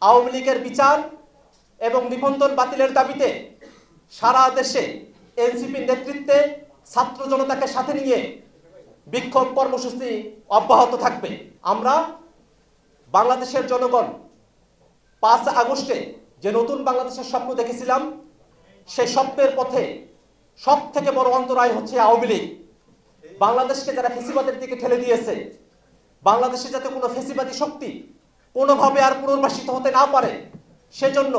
আওয়ামী লীগের বিচার এবং নিবন্ধন বাতিলের দাবিতে সারা দেশে এনসিপির নেতৃত্বে ছাত্র জনতাকে সাথে নিয়ে বিক্ষোভ কর্মসূচি অব্যাহত থাকবে। আমরা বাংলাদেশের জনগণ 5 আগস্টে যে নতুন বাংলাদেশের স্বপ্ন দেখেছিলাম, সেই স্বপ্নের পথে সব থেকে বড় অন্তরায় হচ্ছে আওয়ামী লীগ। বাংলাদেশকে যারা ফেসিবাদের দিকে ঠেলে দিয়েছে, বাংলাদেশে যাতে কোনো ফেসিবাদী শক্তি কোনোভাবে আর পুনর্বাসিত হতে না পারে, সেজন্য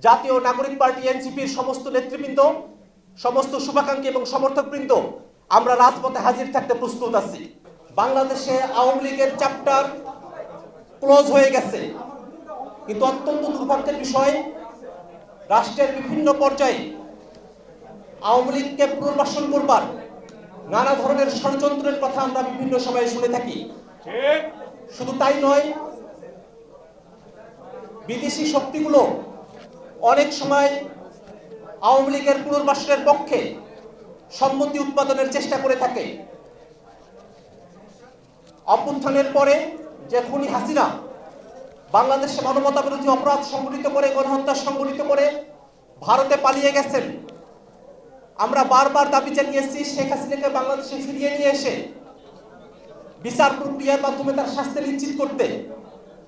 জাতীয় নাগরিক পার্টি এনসিপির সমস্ত নেতৃবৃন্দ, সমস্ত শুভাকাঙ্ক্ষী এবং সমর্থকবৃন্দ আমরা রাজপথে হাজির থাকতে প্রস্তুত আছি। বাংলাদেশে আওয়ামী লীগের চ্যাপ্টার ক্লোজ হয়ে গেছে, কিন্তু অত্যন্ত দুর্ভাগ্যের বিষয়, রাষ্ট্রের বিভিন্ন পর্যায়ে আওয়ামী লীগকে পুনর্বাসন করবার নানা ধরনের ষড়যন্ত্রের কথা আমরা বিভিন্ন সময়ে শুনে থাকি। শুধু তাই নয়, বিদেশি শক্তিগুলো অনেক সময় আওয়ামী লীগের পুনর্বাসনের পক্ষে সম্মতি উৎপাদনের চেষ্টা করে থাকে। অভ্যুত্থানের পরে যে খুনি হাসিনা বাংলাদেশে মানবতা বিরোধী অপরাধ সংগঠিত করে, গণহত্যা সংগঠিত করে ভারতে পালিয়ে গেছেন, আমরা বারবার দাবি জানিয়েছি শেখ হাসিনাকে বাংলাদেশে ফিরিয়ে নিয়ে এসে বিচার প্রক্রিয়ার মাধ্যমে তার শাস্তি নিশ্চিত করতে।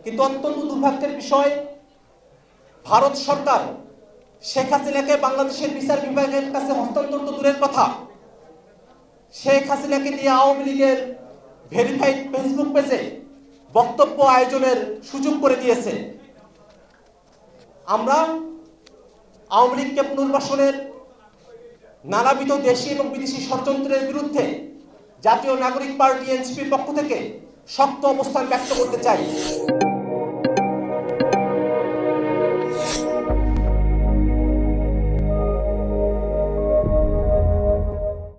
কিন্তু অত্যন্ত দুর্ভাগ্যের বিষয়, ভারত সরকার শেখ হাসিনাকে বাংলাদেশের বিচার বিভাগের কাছে হস্তান্তর তো দূরের কথা, শেখ হাসিনাকে নিয়ে আওয়ামী লীগের ভেরিফাইড ফেসবুক পেজে বক্তব্য আয়োজনের সুযোগ করে দিয়েছে। আমরা আওয়ামী লীগকে পুনর্বাসনের নানাবিধ দেশি এবং বিদেশি ষড়যন্ত্রের বিরুদ্ধে জাতীয় নাগরিক পার্টি এনসিপির পক্ষ থেকে শক্ত অবস্থান ব্যক্ত করতে চাই।